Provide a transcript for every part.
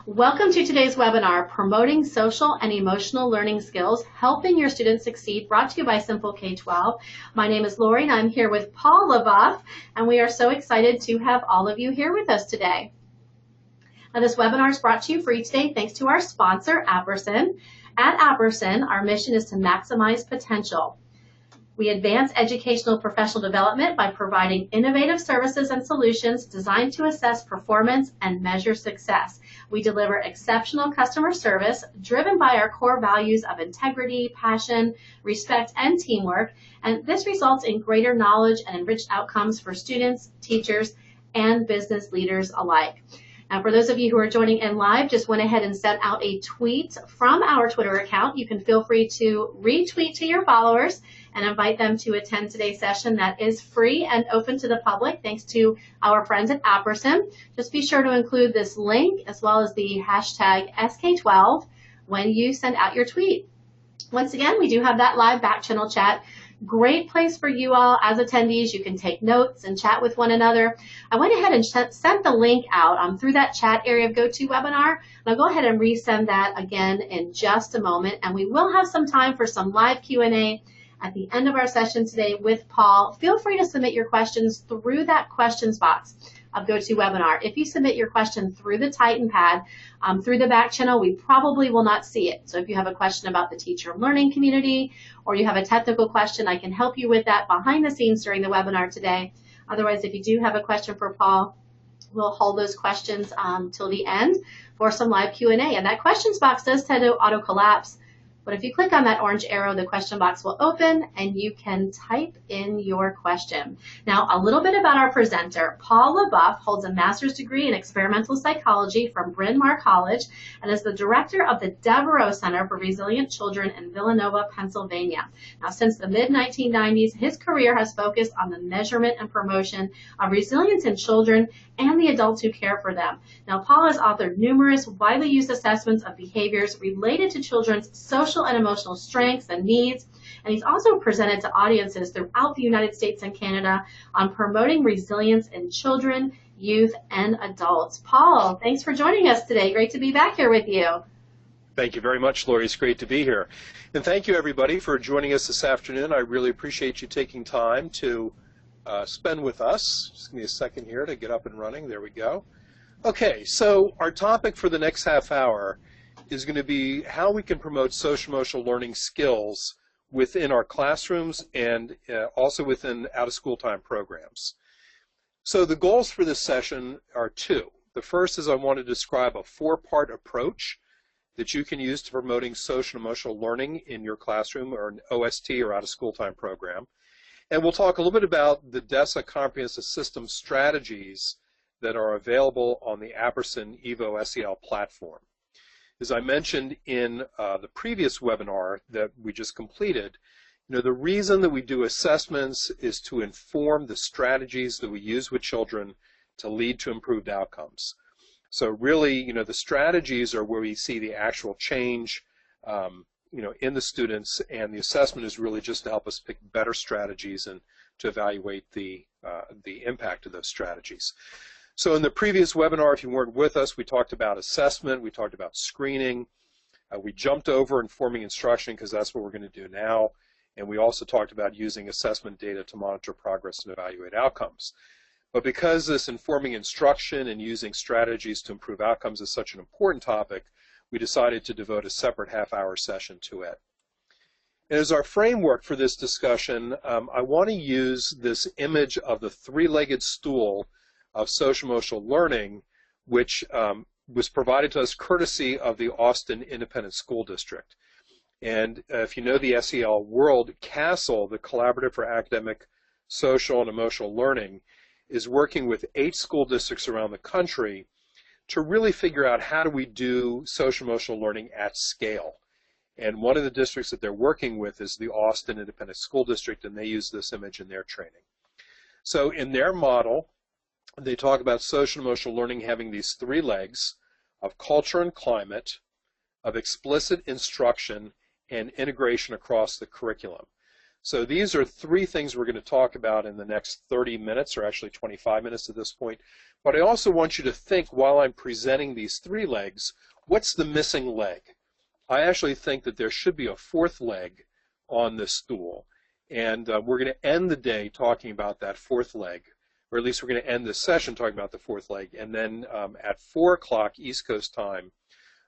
Welcome to today's webinar, Promoting Social and Emotional Learning Skills, Helping Your Students Succeed, brought to you by Simple K-12. My name is Lori and I'm here with Paul LeBuffe, and we are so excited to have all of you here with us today. Now, this webinar is brought to you free today thanks to our sponsor, Apperson. At Apperson, our mission is to maximize potential. We advance educational professional development by providing innovative services and solutions designed to assess performance and measure success. We deliver exceptional customer service driven by our core values of integrity, passion, respect, and teamwork, and this results in greater knowledge and enriched outcomes for students, teachers, and business leaders alike. Now, for those of you who are joining in live, just went ahead and sent out a tweet from our Twitter account. You can feel free to retweet to your followers and invite them to attend today's session that is free and open to the public thanks to our friends at Apperson. Just be sure to include this link as well as the hashtag SK12 when you send out your tweet. Once again, we do have that live back channel chat. Great place for you all as attendees. You can take notes and chat with one another. I went ahead and sent the link out through that chat area of GoToWebinar. I'll go ahead and resend that again in just a moment. And we will have some time for some live Q&A at the end of our session today with Paul. Feel free to submit your questions through that questions box of GoToWebinar. If you submit your question through the Titan Pad, through the back channel, we probably will not see it. So if you have a question about the teacher learning community or you have a technical question, I can help you with that behind the scenes during the webinar today. Otherwise, if you do have a question for Paul, we'll hold those questions till the end for some live Q&A. And that questions box does tend to auto-collapse. But if you click on that orange arrow, the question box will open and you can type in your question. Now, a little bit about our presenter. Paul LeBuffe holds a master's degree in experimental psychology from Bryn Mawr College and is the director of the Devereaux Center for Resilient Children in Villanova, Pennsylvania. Now, since the mid-1990s, his career has focused on the measurement and promotion of resilience in children and the adults who care for them. Now, Paul has authored numerous widely used assessments of behaviors related to children's social and emotional strengths and needs, and he's also presented to audiences throughout the United States and Canada on promoting resilience in children, youth, and adults. Paul, thanks for joining us today. Great to be back here with you. Thank you very much, Lori. It's great to be here. And thank you, everybody, for joining us this afternoon. I really appreciate you taking time to spend with us. Just give me a second here to get up and running. There we go. Okay, so our topic for the next half hour is going to be how we can promote social-emotional learning skills within our classrooms and also within out-of-school time programs. So the goals for this session are two. The first is I want to describe a four-part approach that you can use to promoting social and emotional learning in your classroom or an OST or out-of-school time program. And we'll talk a little bit about the DESA Comprehensive System strategies that are available on the Apperson Evo SEL platform. As I mentioned in the previous webinar that we just completed, the reason that we do assessments is to inform the strategies that we use with children to lead to improved outcomes. So really, the strategies are where we see the actual change in the students, and the assessment is really just to help us pick better strategies and to evaluate the impact of those strategies. So in the previous webinar, if you weren't with us, we talked about assessment, we talked about screening, we jumped over informing instruction because that's what we're going to do now, and we also talked about using assessment data to monitor progress and evaluate outcomes. But because this informing instruction and using strategies to improve outcomes is such an important topic, we decided to devote a separate half-hour session to it. And as our framework for this discussion, I want to use this image of the three-legged stool of social-emotional learning, which was provided to us courtesy of the Austin Independent School District. And if you know the SEL world, CASEL, the Collaborative for Academic, Social, and Emotional Learning, is working with 8 school districts around the country to really figure out how do we do social-emotional learning at scale. And one of the districts that they're working with is the Austin Independent School District, and they use this image in their training. So in their model, they talk about social-emotional learning having these 3 legs of culture and climate, of explicit instruction, and integration across the curriculum. So these are three things we're going to talk about in the next 30 minutes, or actually 25 minutes at this point. But I also want you to think while I'm presenting these three legs, what's the missing leg? I actually think that there should be a fourth leg on this stool. And we're going to end the day talking about that fourth leg, or at least we're going to end this session talking about the fourth leg. And then at 4 o'clock East Coast time,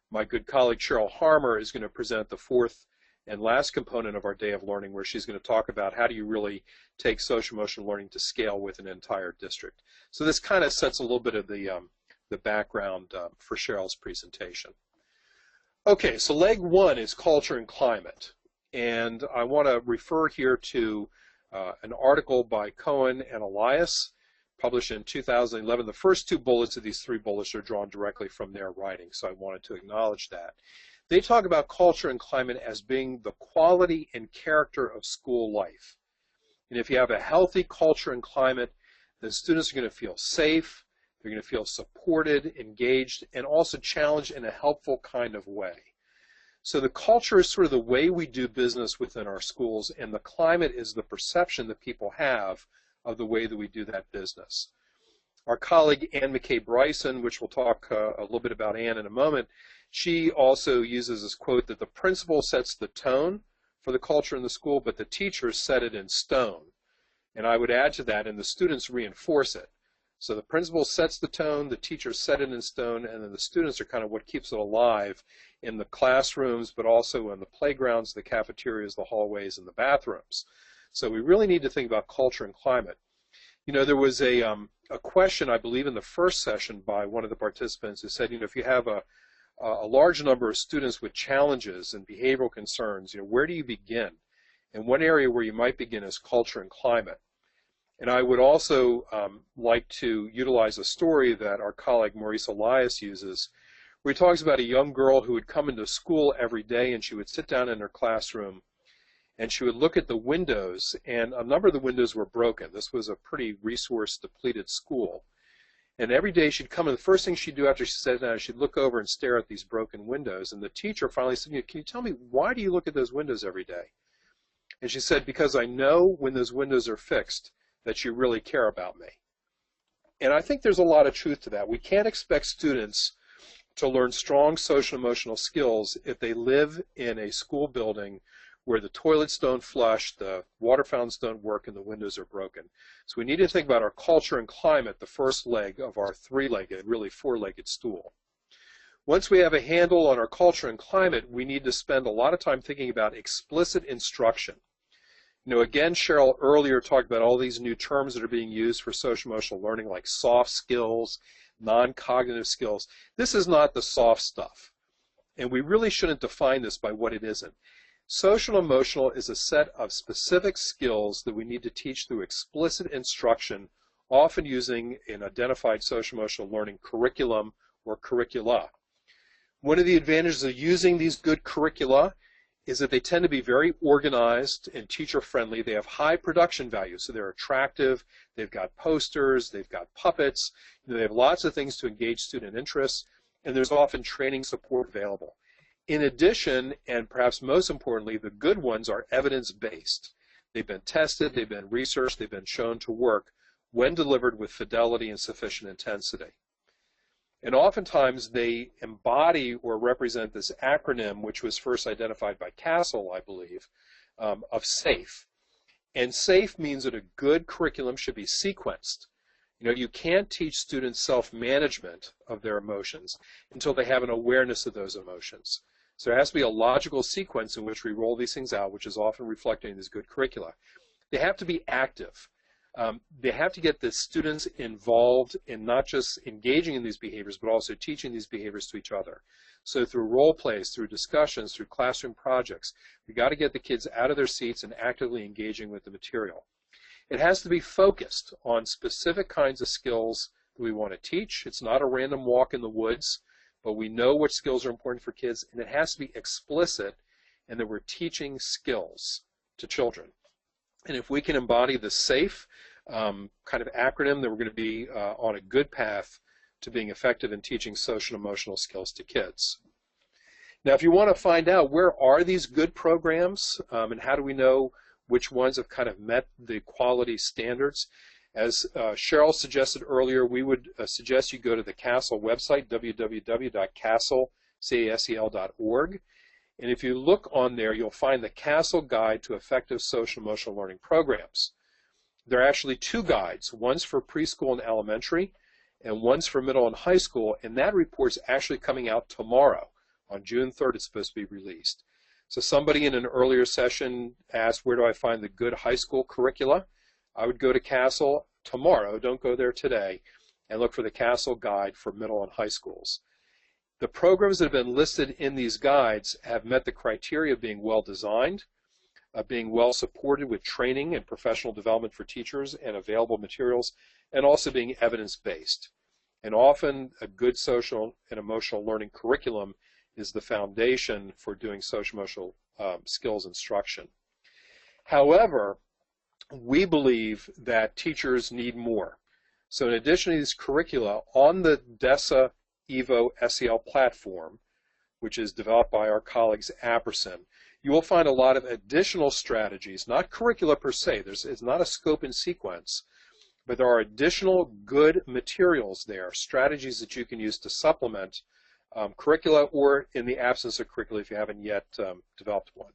my good colleague Cheryl Harmer is going to present the fourth and last component of our day of learning, where she's going to talk about how do you really take social emotional learning to scale with an entire district. So this kind of sets a little bit of the background for Cheryl's presentation. Okay, so leg one is culture and climate. And I want to refer here to an article by Cohen and Elias, published in 2011. The first two bullets of these three bullets are drawn directly from their writing, so I wanted to acknowledge that. They talk about culture and climate as being the quality and character of school life. And if you have a healthy culture and climate, then students are going to feel safe, they're going to feel supported, engaged, and also challenged in a helpful kind of way. So the culture is sort of the way we do business within our schools, and the climate is the perception that people have of the way that we do that business. Our colleague Ann McKay Bryson, which we'll talk a little bit about Ann in a moment, she also uses this quote that the principal sets the tone for the culture in the school, but the teachers set it in stone. And I would add to that, and the students reinforce it. So the principal sets the tone, the teachers set it in stone, and then the students are kind of what keeps it alive in the classrooms, but also in the playgrounds, the cafeterias, the hallways, and the bathrooms. So we really need to think about culture and climate. You know, there was a question, I believe, in the first session by one of the participants who said, you know, if you have a large number of students with challenges and behavioral concerns, you know, where do you begin? And one area where you might begin is culture and climate. And I would also like to utilize a story that our colleague Maurice Elias uses, where he talks about a young girl who would come into school every day, and she would sit down in her classroom and she would look at the windows, and a number of the windows were broken. This was a pretty resource-depleted school. And every day she'd come, and the first thing she'd do after she sat down, she'd look over and stare at these broken windows. And the teacher finally said, can you tell me, why do you look at those windows every day? And she said, because I know when those windows are fixed that you really care about me. And I think there's a lot of truth to that. We can't expect students to learn strong social emotional skills if they live in a school building where the toilets don't flush, the water fountains don't work, and the windows are broken. So we need to think about our culture and climate, the first leg of our three-legged, really four-legged stool. Once we have a handle on our culture and climate, we need to spend a lot of time thinking about explicit instruction. You know, again, Cheryl earlier talked about all these new terms that are being used for social emotional learning, like soft skills, non-cognitive skills. This is not the soft stuff. And we really shouldn't define this by what it isn't. Social emotional is a set of specific skills that we need to teach through explicit instruction, often using an identified social emotional learning curriculum or curricula. One of the advantages of using these good curricula is that they tend to be very organized and teacher-friendly. They have high production value, so they're attractive. They've got posters, they've got puppets. You know, they have lots of things to engage student interests, and there's often training support available. In addition, and perhaps most importantly, the good ones are evidence-based. They've been tested, they've been researched, they've been shown to work when delivered with fidelity and sufficient intensity. And oftentimes they embody or represent this acronym, which was first identified by Castle, I believe, of SAFE. And SAFE means that a good curriculum should be sequenced. You know, you can't teach students self-management of their emotions until they have an awareness of those emotions. So there has to be a logical sequence in which we roll these things out, which is often reflected in these good curricula. They have to be active. They have to get the students involved in not just engaging in these behaviors, but also teaching these behaviors to each other. So through role plays, through discussions, through classroom projects, we got to get the kids out of their seats and actively engaging with the material. It has to be focused on specific kinds of skills that we want to teach. It's not a random walk in the woods, but we know what skills are important for kids, and it has to be explicit in that we're teaching skills to children. And if we can embody the SAFE kind of acronym, then we're going to be on a good path to being effective in teaching social and emotional skills to kids. Now, if you want to find out where are these good programs and how do we know which ones have kind of met the quality standards. As Cheryl suggested earlier, we would suggest you go to the CASEL website, www.casel.org. And if you look on there, you'll find the CASEL Guide to Effective Social Emotional Learning Programs. There are actually two guides. One's for preschool and elementary, and one's for middle and high school, and that report's actually coming out tomorrow. On June 3rd, it's supposed to be released. So somebody in an earlier session asked, where do I find the good high school curricula? I would go to CASEL tomorrow, don't go there today, and look for the CASEL Guide for middle and high schools. The programs that have been listed in these guides have met the criteria of being well designed, being well supported with training and professional development for teachers and available materials, and also being evidence-based. And often a good social and emotional learning curriculum is the foundation for doing social emotional skills instruction. However, we believe that teachers need more. So in addition to these curricula, on the DESA EVO SEL platform, which is developed by our colleagues at Apperson, you will find a lot of additional strategies, not curricula per se. It's not a scope and sequence, but there are additional good materials there, strategies that you can use to supplement curricula, or in the absence of curricula if you haven't yet developed one.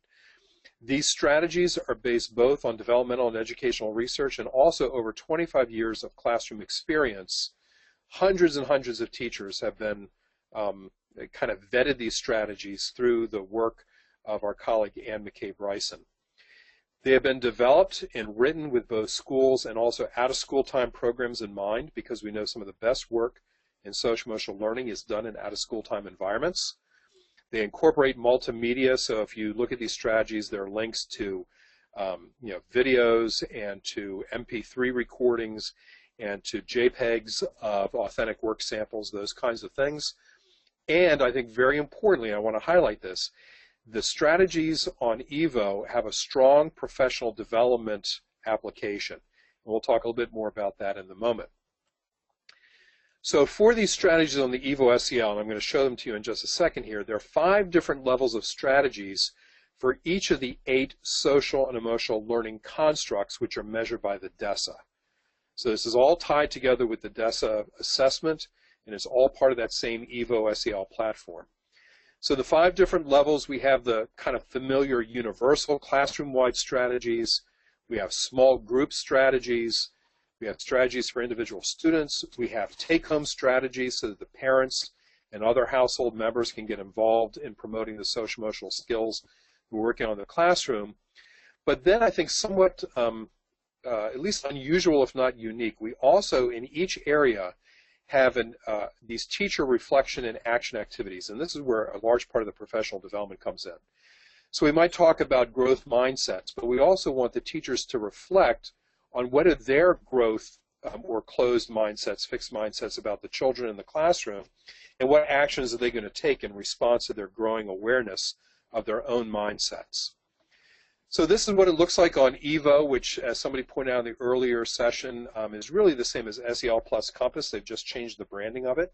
These strategies are based both on developmental and educational research and also over 25 years of classroom experience. Hundreds and hundreds of teachers have been kind of vetted these strategies through the work of our colleague Ann McCabe-Bryson. They have been developed and written with both schools and also out-of-school time programs in mind, because we know some of the best work in social emotional learning is done in out-of-school time environments. They incorporate multimedia, so if you look at these strategies, there are links to videos and to MP3 recordings and to JPEGs of authentic work samples, those kinds of things. And I think very importantly, I want to highlight this, the strategies on EVO have a strong professional development application. And we'll talk a little bit more about that in a moment. So for these strategies on the EVO SEL, and I'm going to show them to you in just a second here, there are 5 different levels of strategies for each of the 8 social and emotional learning constructs which are measured by the DESA. So this is all tied together with the DESA assessment, and it's all part of that same EVO SEL platform. So the 5 different levels, we have the kind of familiar universal classroom-wide strategies, we have small group strategies, we have strategies for individual students, we have take-home strategies so that the parents and other household members can get involved in promoting the social emotional skills we're working on in the classroom. But then I think somewhat, at least unusual if not unique, we also in each area have these teacher reflection and action activities, and this is where a large part of the professional development comes in. So we might talk about growth mindsets, but we also want the teachers to reflect on what are their growth or closed mindsets, fixed mindsets about the children in the classroom, and what actions are they going to take in response to their growing awareness of their own mindsets. So this is what it looks like on EVO, which, as somebody pointed out in the earlier session, is really the same as SEL plus Compass. They've just changed the branding of it.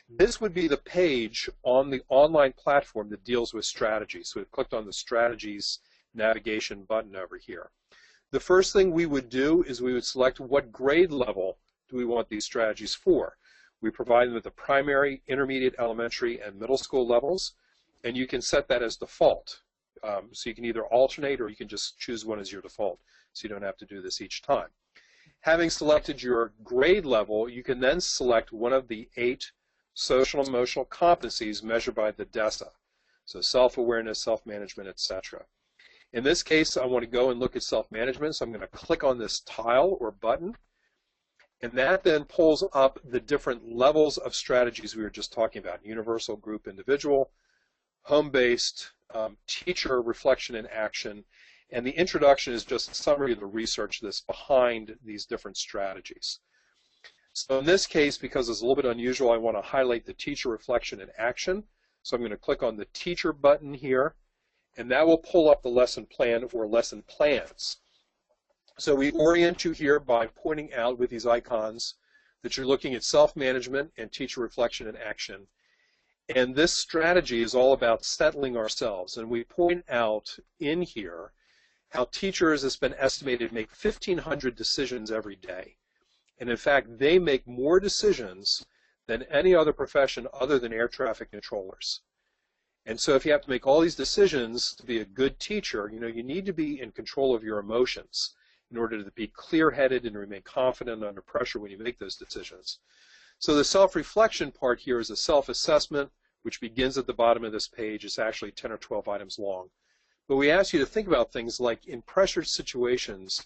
This would be the page on the online platform that deals with strategies. So we've clicked on the Strategies navigation button over here. The first thing we would do is we would select what grade level do we want these strategies for. We provide them at the primary, intermediate, elementary, and middle school levels, and you can set that as default. So you can either alternate or you can just choose one as your default, so you don't have to do this each time. Having selected your grade level, you can then select one of the 8 social and emotional competencies measured by the DESA. So self-awareness, self-management, etc. In this case, I want to go and look at self-management, so I'm going to click on this tile or button, and that then pulls up the different levels of strategies we were just talking about: universal, group, individual, home-based, teacher reflection and action, and the introduction is just a summary of the research that's behind these different strategies. So in this case, because it's a little bit unusual, I want to highlight the teacher reflection and action. So I'm going to click on the teacher button here, and that will pull up the lesson plan or lesson plans. So we orient you here by pointing out with these icons that you're looking at self-management and teacher reflection and action. And this strategy is all about settling ourselves. And we point out in here how teachers, it's been estimated, make 1,500 decisions every day. And in fact, they make more decisions than any other profession other than air traffic controllers. And so if you have to make all these decisions to be a good teacher, you need to be in control of your emotions in order to be clear-headed and remain confident under pressure when you make those decisions. So the self-reflection part here is a self-assessment, which begins at the bottom of this page. It's actually 10 or 12 items long. But we ask you to think about things like, in pressured situations,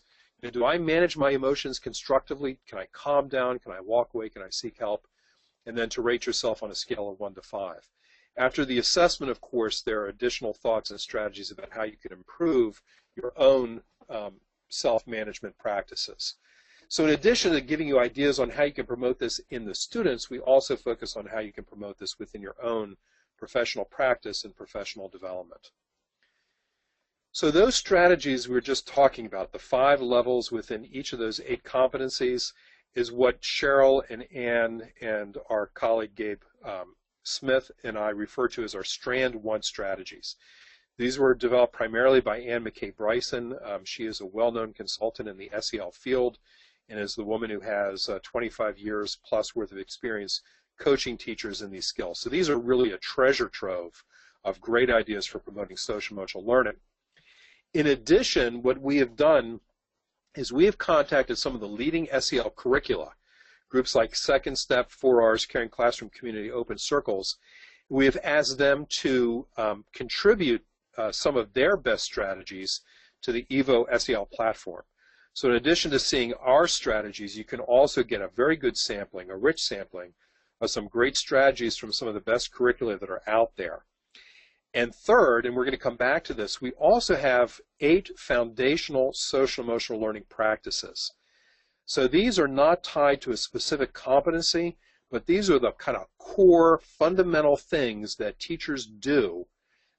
do I manage my emotions constructively? Can I calm down? Can I walk away? Can I seek help? And then to rate yourself on a scale of 1 to 5. After the assessment, of course, there are additional thoughts and strategies about how you can improve your own self-management practices. So in addition to giving you ideas on how you can promote this in the students, we also focus on how you can promote this within your own professional practice and professional development. So those strategies we were just talking about, the 5 levels within each of those 8 competencies, is what Cheryl and Ann and our colleague Gabe Smith and I refer to as our Strand 1 strategies. These were developed primarily by Ann McKay Bryson. She is a well-known consultant in the SEL field and is the woman who has 25 years plus worth of experience coaching teachers in these skills. So these are really a treasure trove of great ideas for promoting social-emotional learning. In addition, what we have done is we have contacted some of the leading SEL curricula, groups like Second Step, 4Rs, Caring Classroom Community, Open Circles. We have asked them to contribute some of their best strategies to the EVO SEL platform. So in addition to seeing our strategies, you can also get a very good sampling, a rich sampling of some great strategies from some of the best curricula that are out there. And third, and we're going to come back to this, we also have 8 foundational social-emotional learning practices. So these are not tied to a specific competency, but these are the kind of core fundamental things that teachers do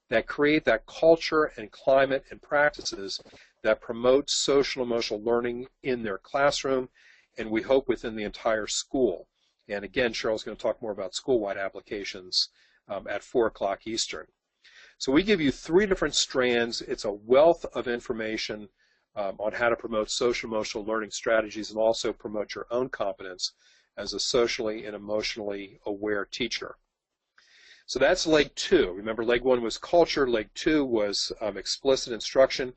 that create that culture and climate and practices that promote social-emotional learning in their classroom, and we hope within the entire school. And again, Cheryl's going to talk more about school-wide applications at 4 o'clock Eastern. So we give you 3 different strands. It's a wealth of information on how to promote social-emotional learning strategies and also promote your own competence as a socially and emotionally aware teacher. So that's leg 2. Remember, leg 1 was culture, leg 2 was explicit instruction,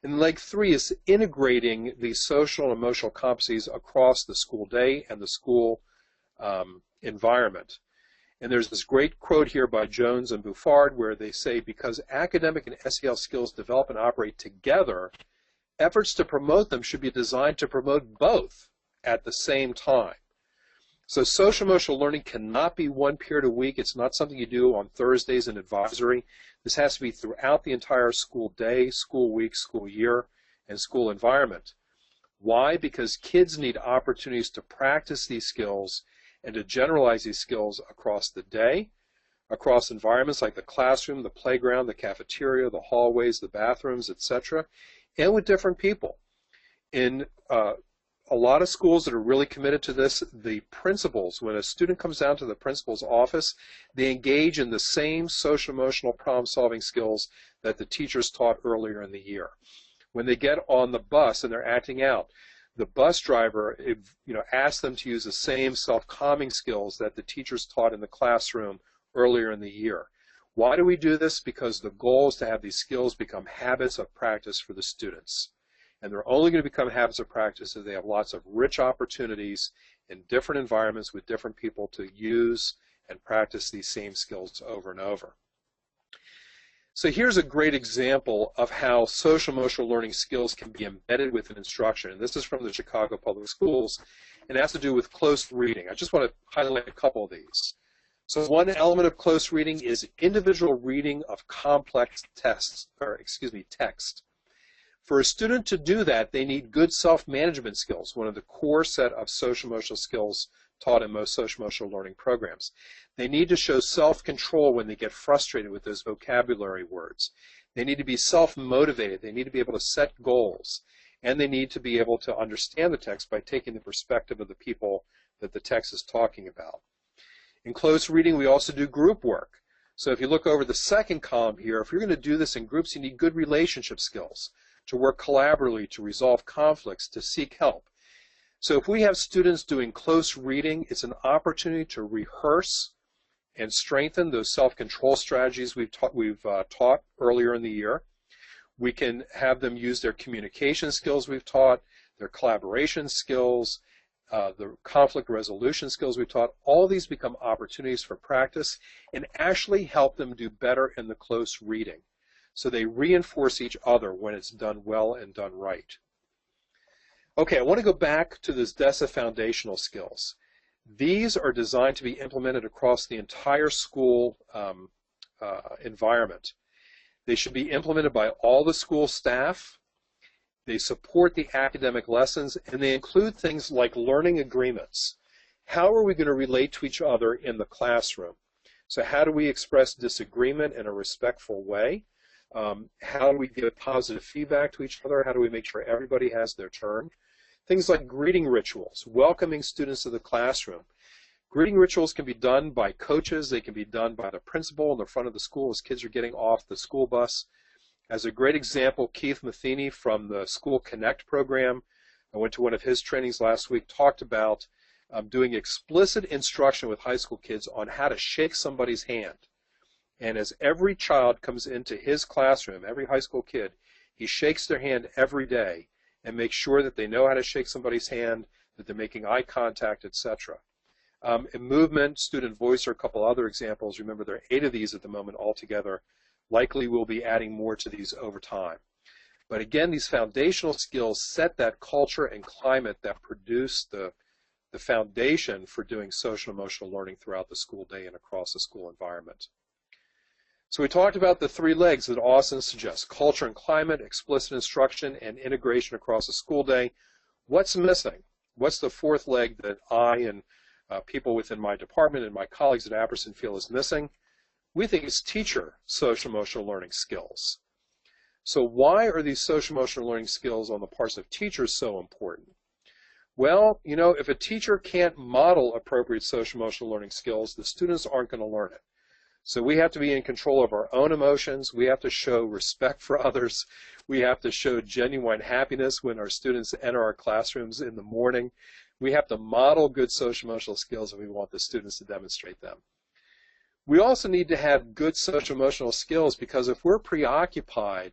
and leg 3 is integrating these social and emotional competencies across the school day and the school environment. And there's this great quote here by Jones and Buffard where they say, because academic and SEL skills develop and operate together, efforts to promote them should be designed to promote both at the same time. So social-emotional learning cannot be one period a week. It's not something you do on Thursdays in advisory. This has to be throughout the entire school day, school week, school year, and school environment. Why? Because kids need opportunities to practice these skills and to generalize these skills across the day, across environments like the classroom, the playground, the cafeteria, the hallways, the bathrooms, etc., and with different people. In a lot of schools that are really committed to this, the principals, when a student comes down to the principal's office, they engage in the same social-emotional problem-solving skills that the teachers taught earlier in the year. When they get on the bus and they're acting out, the bus driver, asks them to use the same self-calming skills that the teachers taught in the classroom earlier in the year. Why do we do this? Because the goal is to have these skills become habits of practice for the students. And they're only going to become habits of practice if they have lots of rich opportunities in different environments with different people to use and practice these same skills over and over. So here's a great example of how social-emotional learning skills can be embedded within instruction. And this is from the Chicago Public Schools, and it has to do with close reading. I just want to highlight a couple of these. So one element of close reading is individual reading of complex text. For a student to do that, they need good self-management skills, one of the core set of social-emotional skills taught in most social-emotional learning programs. They need to show self-control when they get frustrated with those vocabulary words. They need to be self-motivated. They need to be able to set goals. And they need to be able to understand the text by taking the perspective of the people that the text is talking about. In close reading, we also do group work. So if you look over the second column here, if you're going to do this in groups, you need good relationship skills. to work collaboratively, to resolve conflicts, to seek help. So if we have students doing close reading, it's an opportunity to rehearse and strengthen those self-control strategies we've taught earlier in the year. We can have them use their communication skills we've taught, their collaboration skills, the conflict resolution skills we've taught. All these become opportunities for practice and actually help them do better in the close reading. So they reinforce each other when it's done well and done right. Okay, I want to go back to this DESA foundational skills. These are designed to be implemented across the entire school environment. They should be implemented by all the school staff. They support the academic lessons, and they include things like learning agreements. How are we going to relate to each other in the classroom? So how do we express disagreement in a respectful way? How do we give positive feedback to each other? How do we make sure everybody has their turn? Things like greeting rituals, welcoming students to the classroom. Greeting rituals can be done by coaches. They can be done by the principal in the front of the school as kids are getting off the school bus. As a great example, Keith Matheny from the School Connect program, I went to one of his trainings last week, talked about doing explicit instruction with high school kids on how to shake somebody's hand. And as every child comes into his classroom, every high school kid, he shakes their hand every day and makes sure that they know how to shake somebody's hand, that they're making eye contact, etc. In movement, student voice are a couple other examples. Remember, there are 8 of these at the moment altogether. Likely we'll be adding more to these over time. But again, these foundational skills set that culture and climate that produce the foundation for doing social emotional learning throughout the school day and across the school environment. So we talked about the 3 legs that Austin suggests: culture and climate, explicit instruction, and integration across the school day. What's missing? What's the 4th leg that I and people within my department and my colleagues at Apperson feel is missing? We think it's teacher social emotional learning skills. So why are these social emotional learning skills on the parts of teachers so important? Well, you know, if a teacher can't model appropriate social emotional learning skills, the students aren't going to learn it. So we have to be in control of our own emotions. We have to show respect for others. We have to show genuine happiness when our students enter our classrooms in the morning. We have to model good social emotional skills, and we want the students to demonstrate them. We also need to have good social emotional skills, because if we're preoccupied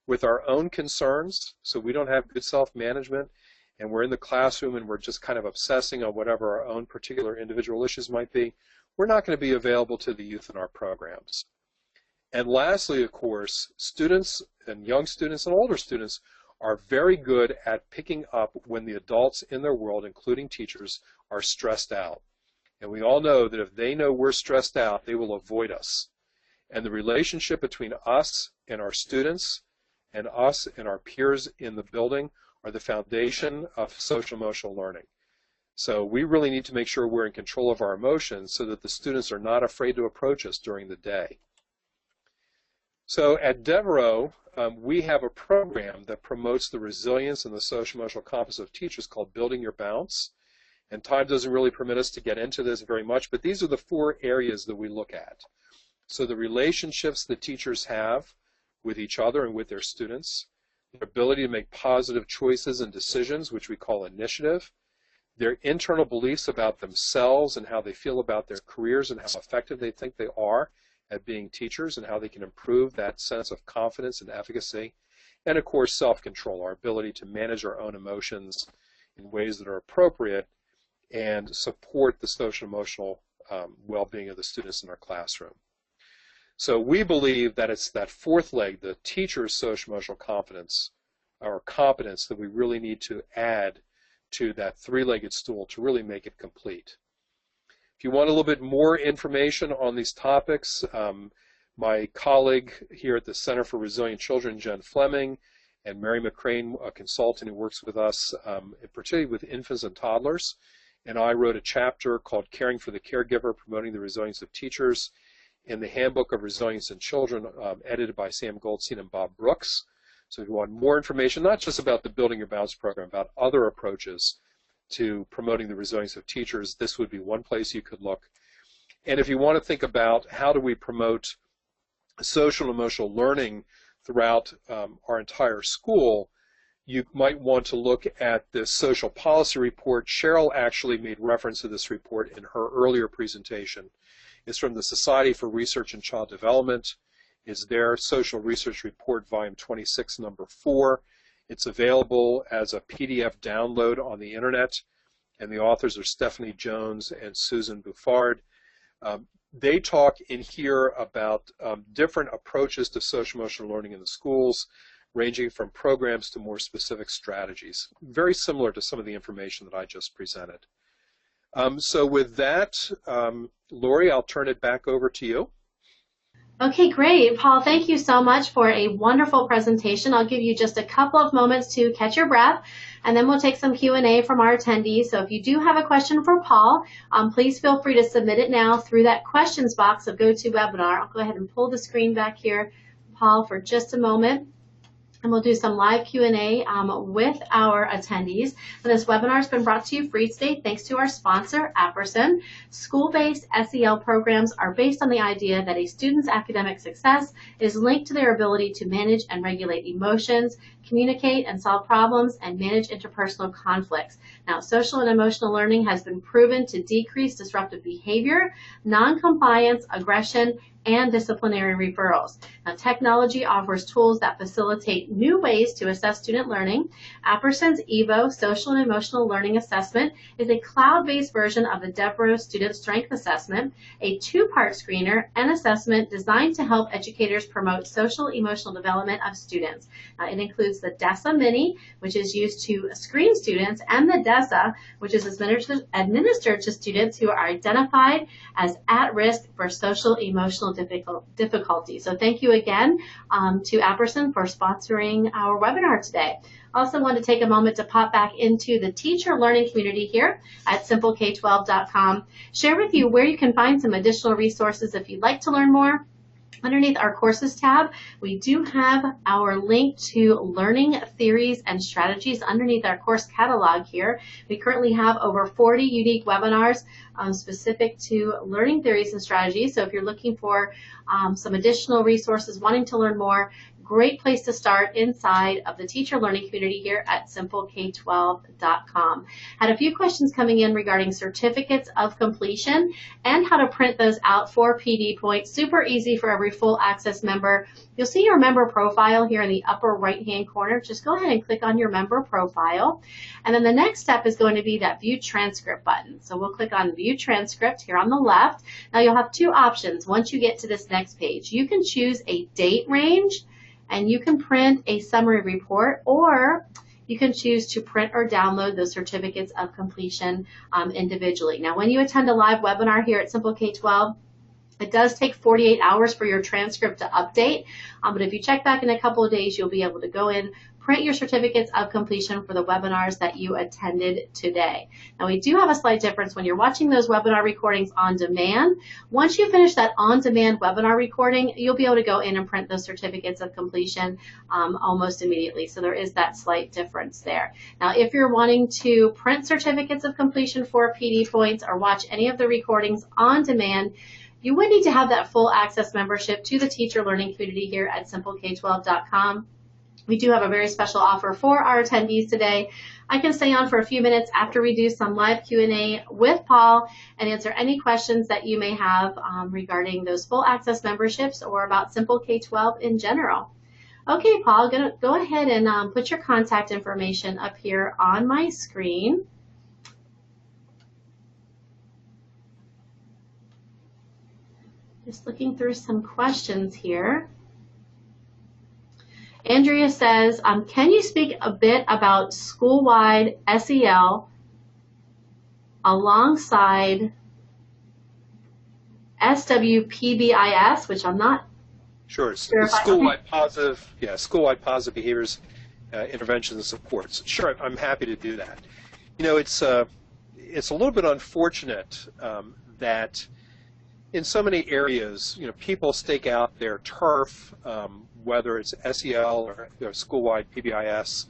with our own concerns, so we don't have good self-management, and we're in the classroom and we're just kind of obsessing on whatever our own particular individual issues might be, we're not going to be available to the youth in our programs. And lastly, of course, students and young students and older students are very good at picking up when the adults in their world, including teachers, are stressed out. And we all know that if they know we're stressed out, they will avoid us. And the relationship between us and our students and us and our peers in the building are the foundation of social emotional learning. So we really need to make sure we're in control of our emotions so that the students are not afraid to approach us during the day. So at Devereaux, we have a program that promotes the resilience and the social emotional competence of teachers called Building Your Bounce. And time doesn't really permit us to get into this very much, but these are the 4 areas that we look at. So the relationships that teachers have with each other and with their students, their ability to make positive choices and decisions, which we call initiative, their internal beliefs about themselves and how they feel about their careers and how effective they think they are at being teachers and how they can improve that sense of confidence and efficacy, and of course self-control, our ability to manage our own emotions in ways that are appropriate and support the social emotional well-being of the students in our classroom. So we believe that it's that 4th leg, the teacher's social emotional competence or competence, that we really need to add to that 3-legged stool to really make it complete. If you want a little bit more information on these topics, my colleague here at the Center for Resilient Children, Jen Fleming, and Mary McCrane, a consultant who works with us, particularly with infants and toddlers, and I wrote a chapter called Caring for the Caregiver, Promoting the Resilience of Teachers in the Handbook of Resilience in Children, edited by Sam Goldstein and Bob Brooks. So if you want more information, not just about the Building Your Bounce program, about other approaches to promoting the resilience of teachers, this would be one place you could look. And if you want to think about how do we promote social and emotional learning throughout our entire school, you might want to look at this social policy report. Cheryl actually made reference to this report in her earlier presentation. It's from the Society for Research in Child Development. It's their Social Research Report, Volume 26, Number 4. It's available as a PDF download on the internet, and the authors are Stephanie Jones and Susan Buffard. They talk in here about different approaches to social emotional learning in the schools, ranging from programs to more specific strategies, very similar to some of the information that I just presented. So with that, Lori, I'll turn it back over to you. Okay, great. Paul, thank you so much for a wonderful presentation. I'll give you just a couple of moments to catch your breath, and then we'll take some Q&A from our attendees. So if you do have a question for Paul, please feel free to submit it now through that questions box of GoToWebinar. I'll go ahead and pull the screen back here, Paul, for just a moment. And we'll do some live Q&A with our attendees. And this webinar has been brought to you free today thanks to our sponsor, Apperson. School-based SEL programs are based on the idea that a student's academic success is linked to their ability to manage and regulate emotions, communicate and solve problems, and manage interpersonal conflicts. Now, social and emotional learning has been proven to decrease disruptive behavior, non-compliance, aggression, and disciplinary referrals. Now, technology offers tools that facilitate new ways to assess student learning. Apperson's EVO Social and Emotional Learning Assessment is a cloud-based version of the Devereaux Student Strength Assessment, a two-part screener and assessment designed to help educators promote social emotional development of students. It includes the DESA Mini, which is used to screen students, and the DESA, which is administered to students who are identified as at risk for social emotional difficulty. So thank you again to Apperson for sponsoring our webinar today. Also want to take a moment to pop back into the teacher learning community here at simpleK12.com. Share with you where you can find some additional resources if you'd like to learn more. Underneath our courses tab, we do have our link to learning theories and strategies underneath our course catalog here. We currently have over 40 unique webinars specific to learning theories and strategies. So if you're looking for some additional resources, wanting to learn more, great place to start inside of the teacher learning community here at simpleK12.com. Had a few questions coming in regarding certificates of completion and how to print those out for PD points. Super easy for every full access member. You'll see your member profile here in the upper right hand corner. Just go ahead and click on your member profile. And then the next step is going to be that view transcript button. So we'll click on view transcript here on the left. Now you'll have two options once you get to this next page. You can choose a date range, and you can print a summary report, or you can choose to print or download those certificates of completion individually. Now, when you attend a live webinar here at SimpleK12, it does take 48 hours for your transcript to update, but if you check back in a couple of days, you'll be able to go in, print your certificates of completion for the webinars that you attended today. Now, we do have a slight difference when you're watching those webinar recordings on demand. Once you finish that on-demand webinar recording, you'll be able to go in and print those certificates of completion almost immediately. So there is that slight difference there. Now, if you're wanting to print certificates of completion for PD points or watch any of the recordings on demand, you would need to have that full access membership to the teacher learning community here at SimpleK12.com. We do have a very special offer for our attendees today. I can stay on for a few minutes after we do some live Q&A with Paul and answer any questions that you may have regarding those full access memberships or about SimpleK12 in general. Okay, Paul, I'm going to go ahead and put your contact information up here on my screen. Just looking through some questions here. Andrea says, can you speak a bit about school-wide SEL alongside SWPBIS, which I'm not sure. School-wide positive, school-wide positive behaviors, interventions and supports. Sure, I'm happy to do that. You know, it's a little bit unfortunate that in so many areas, you know, people stake out their turf, whether it's SEL or school-wide PBIS,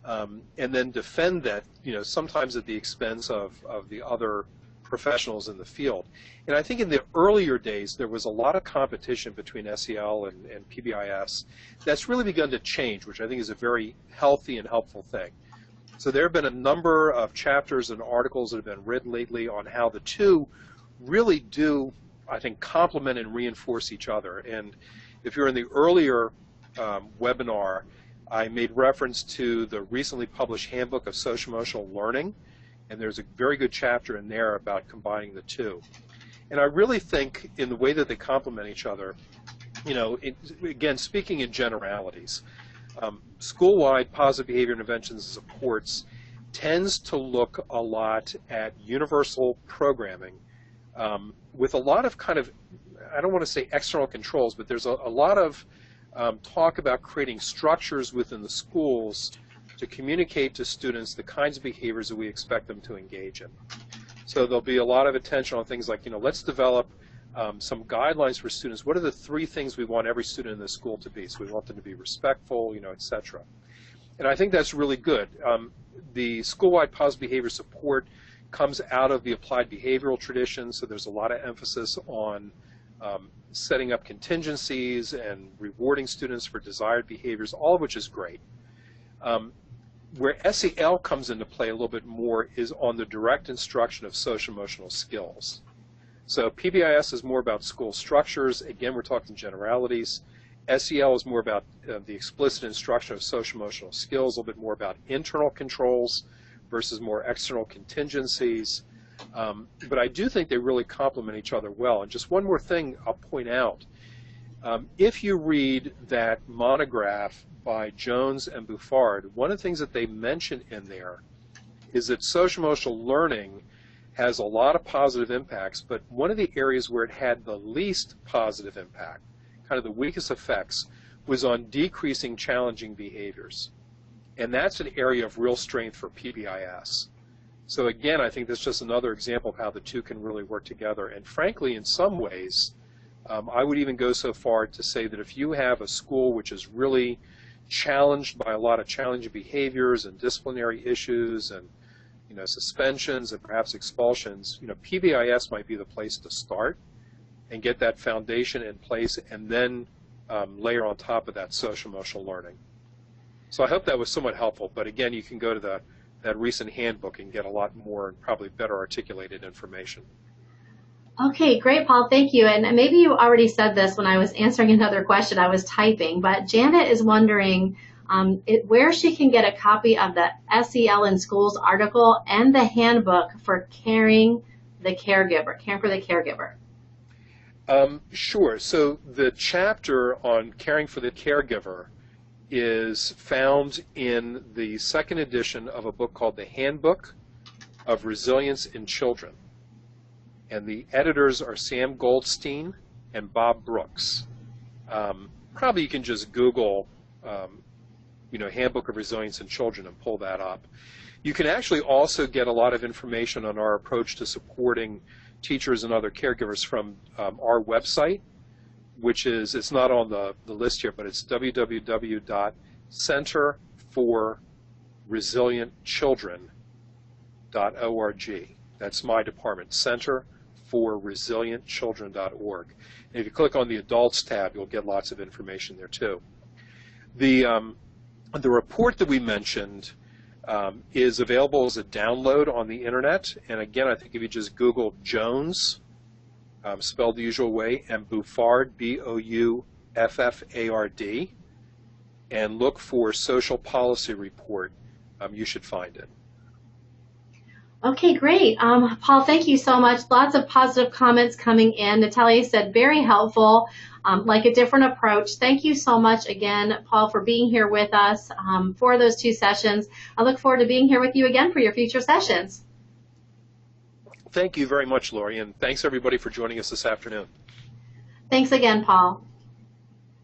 and then defend that, you know, sometimes at the expense of the other professionals in the field. And I think in the earlier days there was a lot of competition between SEL and PBIS. That's really begun to change, which I think is a very healthy and helpful thing. So there have been a number of chapters and articles that have been written lately on how the two really do, I think, complement and reinforce each other. And if you're in the earlier webinar, I made reference to the recently published Handbook of Social-Emotional Learning, and there's a very good chapter in there about combining the two. And I really think in the way that they complement each other, you know, again, speaking in generalities, school-wide positive behavior interventions and supports tends to look a lot at universal programming with a lot of kind of, I don't want to say external controls, but there's a lot of talk about creating structures within the schools to communicate to students the kinds of behaviors that we expect them to engage in. So there'll be a lot of attention on things like, you know, let's develop some guidelines for students. What are the 3 things we want every student in the school to be? So we want them to be respectful, you know, et cetera. And I think that's really good. The school-wide positive behavior support comes out of the applied behavioral tradition, so there's a lot of emphasis on setting up contingencies and rewarding students for desired behaviors, all of which is great. Where SEL comes into play a little bit more is on the direct instruction of social-emotional skills. So PBIS is more about school structures. Again, we're talking generalities. SEL is more about the explicit instruction of social-emotional skills, a little bit more about internal controls versus more external contingencies. But I do think they really complement each other well. And just one more thing I'll point out. If you read that monograph by Jones and Buffard, one of the things that they mention in there is that social-emotional learning has a lot of positive impacts, but one of the areas where it had the least positive impact, kind of the weakest effects, was on decreasing challenging behaviors. And that's an area of real strength for PBIS. So again, I think that's just another example of how the two can really work together. And frankly, in some ways, I would even go so far to say that if you have a school which is really challenged by a lot of challenging behaviors and disciplinary issues and, you know, suspensions and perhaps expulsions, you know, PBIS might be the place to start and get that foundation in place and then layer on top of that social-emotional learning. So I hope that was somewhat helpful, but again, you can go to that recent handbook and get a lot more and probably better articulated information. Okay, great, Paul. Thank you. And maybe you already said this when I was answering another question. I was typing, but Janet is wondering where she can get a copy of the SEL in Schools article and the handbook for caring for the caregiver. Sure. So the chapter on caring for the caregiver is found in the second edition of a book called The Handbook of Resilience in Children. And the editors are Sam Goldstein and Bob Brooks. Probably you can just Google, you know, Handbook of Resilience in Children and pull that up. You can actually also get a lot of information on our approach to supporting teachers and other caregivers from our website, which is, it's not on the list here, but it's www.centerforresilientchildren.org. That's my department, centerforresilientchildren.org. And if you click on the Adults tab, you'll get lots of information there too. The report that we mentioned is available as a download on the internet. And again, I think if you just Google Jones, spelled the usual way, and Buffard, B-O-U-F-F-A-R-D, and look for Social Policy Report, you should find it. Okay, great. Paul, thank you so much. Lots of positive comments coming in. Natalia said, very helpful, like a different approach. Thank you so much again, Paul, for being here with us for those 2 sessions. I look forward to being here with you again for your future sessions. Thank you very much, Lori, and thanks everybody for joining us this afternoon. Thanks again, Paul.